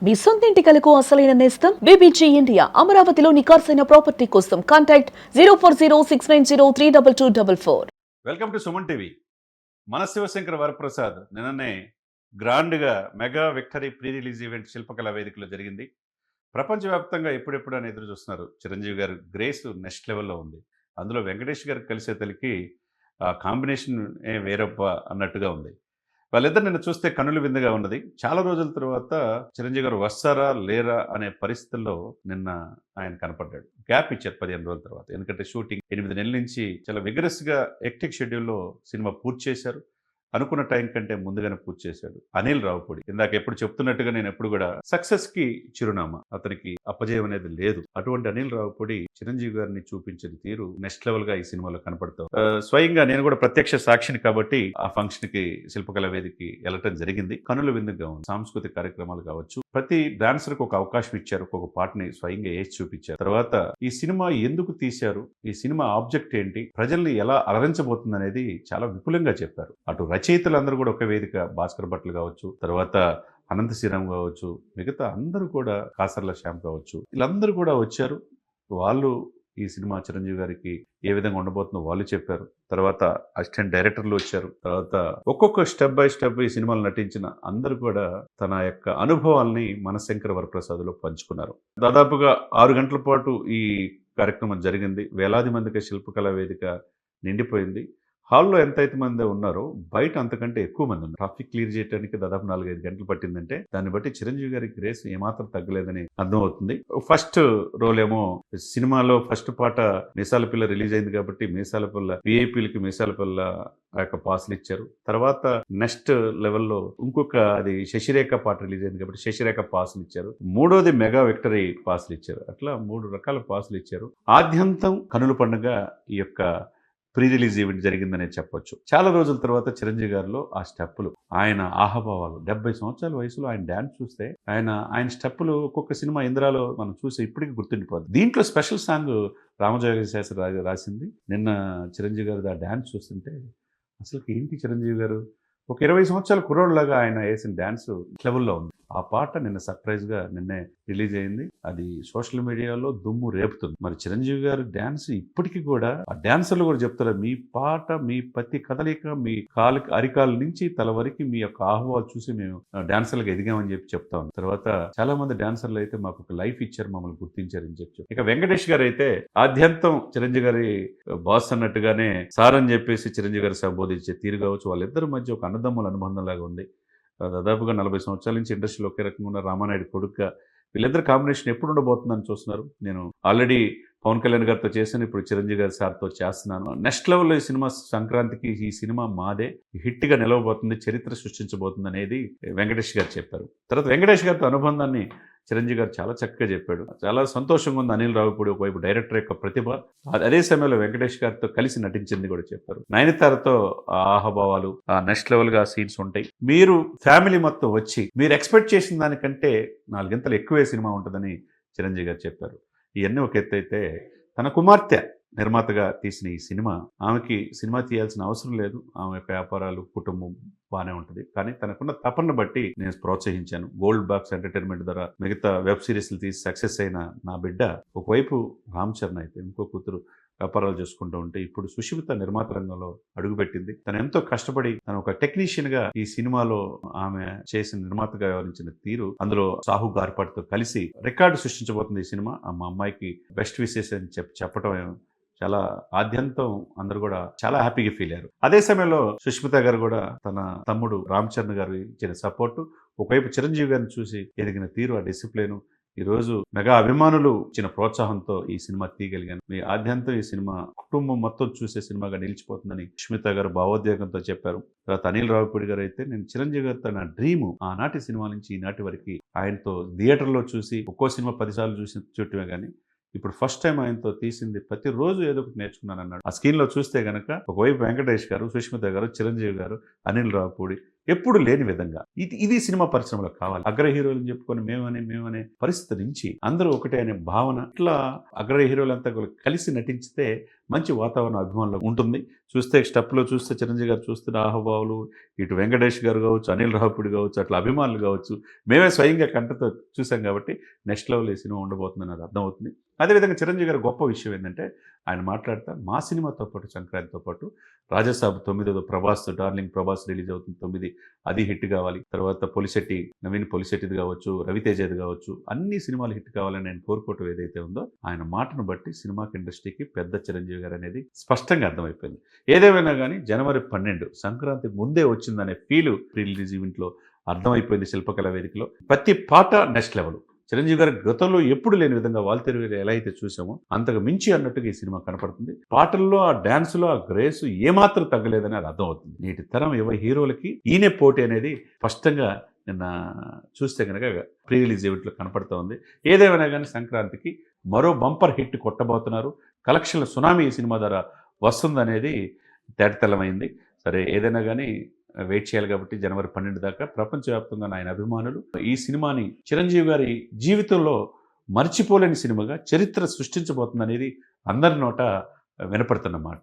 మీ సొంత ఇంటి కలకు అసలైన నేస్తం బీబీజీ ఇండియా. అమరావతిలో నికార్సైన ప్రాపర్టీ కోసం contact 0406903224. Welcome to Suman TV. మన శివశంకర వరప్రసాద్ నిన్ననే గ్రాండ్గా mega victory pre release event Shilpakala వేదికలో జరిగింది. ప్రపంచవ్యాప్తంగా ఎప్పుడెప్పుడు అని ఎదురు చూస్తున్నారు. చిరంజీవి గారు గ్రేస్ నెక్స్ట్ లెవెల్లో ఉంది. అందులో వెంకటేష్ గారు కలిసే తలికి కాంబినేషన్ వేరప్ప అన్నట్టుగా ఉంది. వాళ్ళిద్దరు నిన్న చూస్తే కనులు విందుగా ఉన్నది. చాలా రోజుల తర్వాత చిరంజీవి గారు వస్తారా లేరా అనే పరిస్థితుల్లో నిన్న ఆయన కనపడ్డాడు. గ్యాప్ ఇచ్చారు 15 రోజుల తర్వాత. ఎందుకంటే షూటింగ్ 8 నెలల నుంచి చాలా విగరస్గా ఎక్టిక్ షెడ్యూల్లో సినిమా పూర్తి చేశారు. అనుకున్న టైం కంటే ముందుగానే పూర్తి చేశాడు అనిల్ రావుపూడి. ఇందాక ఎప్పుడు చెప్తున్నట్టుగా నేను ఎప్పుడు కూడా సక్సెస్ కి చిరునామా, అతనికి అపజయం అనేది లేదు. అటువంటి అనిల్ రావుపూడి చిరంజీవి గారిని చూపించిన తీరు నెక్స్ట్ లెవెల్ గా ఈ సినిమాలో కనపడతాం. స్వయంగా నేను కూడా ప్రత్యక్ష సాక్షిని కాబట్టి ఆ ఫంక్షన్ కి శిల్పకళా వేదికకి వెళ్ళటం జరిగింది. కనుల విందుగా ఉంది. సాంస్కృతిక కార్యక్రమాలు కావచ్చు, ప్రతి డాన్సర్ కు ఒక అవకాశం ఇచ్చారు, ఒక పాటని స్వయంగా వేసి చూపించారు. తర్వాత ఈ సినిమా ఎందుకు తీశారు, ఈ సినిమా ఆబ్జెక్ట్ ఏంటి, ప్రజల్ని ఎలా అలరించబోతుంది అనేది చాలా విపులంగా చెప్పారు. అటు రచయితలందరూ కూడా ఒక వేదిక, భాస్కర్ భట్లు కావచ్చు, తర్వాత అనంత శ్రీరామ్ కావచ్చు, మిగతా అందరూ కూడా, కాసర్ల శ్యామ్ కావచ్చు, వీళ్ళందరూ కూడా వచ్చారు. వాళ్ళు ఈ సినిమా చిరంజీవి గారికి ఏ విధంగా ఉండబోతుందో వాళ్ళు చెప్పారు. తర్వాత అసిస్టెంట్ డైరెక్టర్లు వచ్చారు. తర్వాత ఒక్కొక్క స్టెప్ బై స్టెప్ ఈ సినిమాలు నటించిన అందరూ కూడా తన యొక్క అనుభవాల్ని మనశంకర వరప్రసాద్లో పంచుకున్నారు. దాదాపుగా 6 గంటల పాటు ఈ కార్యక్రమం జరిగింది. వేలాది మందికి శిల్పకళా వేదిక నిండిపోయింది. హాల్లో ఎంతైతే మంది ఉన్నారో బయట అంతకంటే ఎక్కువ మంది ఉన్నారు. ట్రాఫిక్ క్లియర్ చేయడానికి దాదాపు 4-5 గంటలు పట్టిందంటే దాన్ని బట్టి చిరంజీవి గారి గ్రేస్ ఏమాత్రం తగ్గలేదని అర్థమవుతుంది. ఫస్ట్ రోల్ ఏమో సినిమాలో ఫస్ట్ పాట మీసాల పిల్ల రిలీజ్ అయింది కాబట్టి మీసాల పిల్ల విఐపీలకి మీసాల పిల్ల ఆ యొక్క పాసులు ఇచ్చారు. తర్వాత నెక్స్ట్ లెవెల్లో ఇంకొక అది శశిరేఖ పాట రిలీజ్ అయింది కాబట్టి శశిరేఖ పాసులు ఇచ్చారు. మూడోది మెగా విక్టరీ పాసులు ఇచ్చారు. అట్లా 3 రకాల పాసులు ఇచ్చారు. ఆద్యంతం కనుల పండుగ ఈ యొక్క ప్రీ రిలీజ్ ఈవెంట్ జరిగిందనే చెప్పొచ్చు. చాలా రోజుల తర్వాత చిరంజీవి గారిలో ఆ స్టెప్పులు, ఆయన ఆహభావాలు, 70 సంవత్సరాల వయసులో ఆయన డ్యాన్స్ చూస్తే ఆయన స్టెప్పులు ఒక్కొక్క సినిమా ఇంద్రాలో మనం చూసి ఇప్పటికీ గుర్తుండిపోద్ది. దీంట్లో స్పెషల్ సాంగ్ రామజోగ శాస్త్రి రాసింది. నిన్న చిరంజీవి గారు ఆ డ్యాన్స్ చూస్తుంటే అసలు ఏంటి చిరంజీవి గారు ఒక 20 సంవత్సరాల కుర్రోడ్లాగా ఆయన వేసిన డ్యాన్స్ లెవెల్లో ఉంది. ఆ పాట నిన్న సర్ప్రైజ్గా నిన్నే రిలీజ్ అయింది. అది సోషల్ మీడియాలో దుమ్ము రేపుతుంది. మరి చిరంజీవి గారు డ్యాన్స్ ఇప్పటికీ కూడా ఆ డాన్సర్లు కూడా చెప్తారు, మీ పాట, మీ ప్రతి కదలిక, మీ అరికాల నుంచి తల వరకు మీ యొక్క ఆహ్వాలు చూసి మేము డాన్సర్లకు ఎదిగామని చెప్తాం. తర్వాత చాలా మంది డాన్సర్లు అయితే మాకు ఒక లైఫ్ ఇచ్చారు, మమ్మల్ని గుర్తించారని చెప్పి. ఇక వెంకటేష్ గారు అయితే ఆద్యంతం చిరంజీవి గారి బాస్ అన్నట్టుగానే సార్ అని చెప్పేసి చిరంజీవి గారు సంబోధించే తీరు కావచ్చు, వాళ్ళిద్దరి మధ్య ఒక అన్నదమ్ముల అనుబంధం లాగా ఉంది. దాదాపుగా 40 సంవత్సరాల నుంచి ఇండస్ట్రీలో ఒకే రకంగా ఉన్న రామానాయుడు కొడుకుగా వీళ్ళిద్దరు కాంబినేషన్ ఎప్పుడు ఉండబోతుందని చూస్తున్నారు. నేను ఆల్రెడీ పవన్ కళ్యాణ్ గారితో చేశాను, ఇప్పుడు చిరంజీవి గారి సార్తో చేస్తున్నాను. నెక్స్ట్ లెవెల్లో ఈ సినిమా సంక్రాంతికి ఈ సినిమా మాదే హిట్గా నిలవబోతుంది, చరిత్ర సృష్టించబోతుంది అనేది వెంకటేష్ గారు చెప్పారు. తర్వాత వెంకటేష్ గారితో అనుబంధాన్ని చిరంజీవి గారు చాలా చక్కగా చెప్పాడు. చాలా సంతోషంగా ఉంది. అనిల్ రావుపూడి ఒకవైపు డైరెక్టర్ యొక్క ప్రతిభ, అదే సమయంలో వెంకటేష్ గారితో కలిసి నటించింది కూడా చెప్పారు. నయనతారతో ఆహభావాలు, నెక్స్ట్ లెవెల్ గా సీన్స్ ఉంటాయి. మీరు ఫ్యామిలీ మొత్తం వచ్చి మీరు ఎక్స్పెక్ట్ చేసిన దానికంటే 4 గంటలు ఎక్కువే సినిమా ఉంటుందని చిరంజీవి గారు చెప్పారు. ఇవన్నీ ఒక ఎత్తు అయితే, తన కుమార్తె నిర్మాతగా తీసిన ఈ సినిమా, ఆమెకి సినిమా తీయాల్సిన అవసరం లేదు, ఆమె యొక్క వ్యాపారాలు, కుటుంబం బాగానే ఉంటుంది. కానీ తనకున్న తపన బట్టి నేను ప్రోత్సహించాను. గోల్డ్ బాక్స్ ఎంటర్టైన్మెంట్ ద్వారా మిగతా వెబ్ సిరీస్లు తీసి సక్సెస్ అయిన నా బిడ్డ ఒకవైపు రామ్ చరణ్ అయితే ఇంకో కూతురు వ్యాపారాలు చేసుకుంటూ ఉంటే ఇప్పుడు సుష్మిత నిర్మాత రంగంలో అడుగుపెట్టింది. తను ఎంతో కష్టపడి తను ఒక టెక్నీషియన్ గా ఈ సినిమాలో ఆమె చేసిన నిర్మాతగా వ్యవహరించిన తీరు, అందులో సాహు గార్పాటితో కలిసి రికార్డు సృష్టించబోతుంది ఈ సినిమా. మా అమ్మాయికి బెస్ట్ విషెస్ అని చెప్పడం చాలా ఆద్యంతం అందరూ కూడా చాలా హ్యాపీగా ఫీల్ అయ్యారు. అదే సమయంలో సుష్మిత గారు కూడా తన తమ్ముడు రామ్ చరణ్ గారు ఇచ్చిన సపోర్టు, ఒకవైపు చిరంజీవి గారిని చూసి ఎదిగిన తీరు, ఆ డిసిప్లిన్, ఈ రోజు మెగా అభిమానులు ఇచ్చిన ప్రోత్సాహంతో ఈ సినిమా తీయగలిగాను. మీ ఆద్యంతం ఈ సినిమా కుటుంబం మొత్తం చూసే సినిమాగా నిలిచిపోతుందని సుష్మిత గారు భావోద్వేగంతో చెప్పారు. తర్వాత అనిల్ రావుపూడి గారు అయితే, నేను చిరంజీవి గారితో నా డ్రీము ఆనాటి సినిమా నుంచి ఈనాటి వరకు ఆయనతో థియేటర్లో చూసి ఒక్కో సినిమా 10 సార్లు చూడటమే కానీ ఇప్పుడు ఫస్ట్ టైం ఆయనతో తీసింది ప్రతిరోజు ఏదో ఒకటి నేర్చుకున్నాను అన్నాడు. ఆ స్క్రీన్లో చూస్తే గనక ఒకవైపు వెంకటేష్ గారు, సుష్మిత గారు, చిరంజీవి గారు, అనిల్ రావుపూడి, ఎప్పుడు లేని విధంగా ఇది సినిమా పరిశ్రమలో కావాలి. అగ్ర హీరోలు చెప్పుకొని మేమనే పరిస్థితి నుంచి అందరూ ఒకటే అనే భావన, ఇట్లా అగ్ర హీరోలంతా కూడా కలిసి నటించితే మంచి వాతావరణం అభిమానులు ఉంటుంది. చూస్తే స్టెప్లో చూస్తే చిరంజీవి గారు చూస్తున్న ఆహబావులు, ఇటు వెంకటేష్ గారు కావచ్చు, అనిల్ రావుపూడి కావచ్చు, అట్లా అభిమానులు కావచ్చు, మేమే స్వయంగా కంటతో చూసాం కాబట్టి నెక్స్ట్ లెవెల్ ఈ సినిమా ఉండబోతుందని అది అర్థమవుతుంది. అదేవిధంగా చిరంజీవి గారి గొప్ప విషయం ఏంటంటే ఆయన మాట్లాడుతూ మా సినిమాతో పాటు సంక్రాంతితో పాటు రాజాసాబ్ 9వ ప్రభాస్, డార్లింగ్ ప్రభాస్ రిలీజ్ అవుతుంది 9, అది హిట్ కావాలి. తర్వాత పొలిశెట్టి, నవీన్ పొలిశెట్టిది కావచ్చు, రవితేజది కావచ్చు, అన్ని సినిమాలు హిట్ కావాలని ఆయన కోరుకోవటం ఏదైతే ఉందో ఆయన మాటను బట్టి సినిమాకి ఇండస్ట్రీకి పెద్ద చిరంజీవి గారు అనేది స్పష్టంగా అర్థమైపోయింది. ఏదేమైనా కానీ జనవరి 12 సంక్రాంతి ముందే వచ్చిందనే ఫీలు ప్రీ రిలీజ్ ఈవెంట్లో అర్థమైపోయింది. శిల్పకళా వేదికలో ప్రతి పాట నెక్స్ట్ లెవెల్. చిరంజీవి గారి గతంలో ఎప్పుడు లేని విధంగా వాల్తెరువులో ఎలా అయితే చూసామో అంతకు మించి అన్నట్టుగా ఈ సినిమా కనపడుతుంది. పాటల్లో, ఆ డ్యాన్స్లో ఆ గ్రేస్ ఏమాత్రం తగ్గలేదని అది అర్థమవుతుంది. నేటి తరం యువ హీరోలకి ఈయనే పోటీ అనేది స్పష్టంగా నిన్న చూస్తే కనుక ప్రీ రిలీజ్ ఈవెంట్లో కనపడుతూ ఉంది. ఏదేమైనా కానీ సంక్రాంతికి మరో బంపర్ హిట్ కొట్టబోతున్నారు. కలెక్షన్ల సునామీ ఈ సినిమా ద్వారా వస్తుందనేది తేటతెల్లమైంది. సరే ఏదైనా కానీ వెయిట్ చేయాలి కాబట్టి జనవరి 12 దాకా ప్రపంచవ్యాప్తంగా ఆయన అభిమానులు ఈ సినిమాని చిరంజీవి గారి జీవితంలో మర్చిపోలేని సినిమాగా చరిత్ర సృష్టించబోతుందనేది అందరి నోట వినపడుతున్నమాట.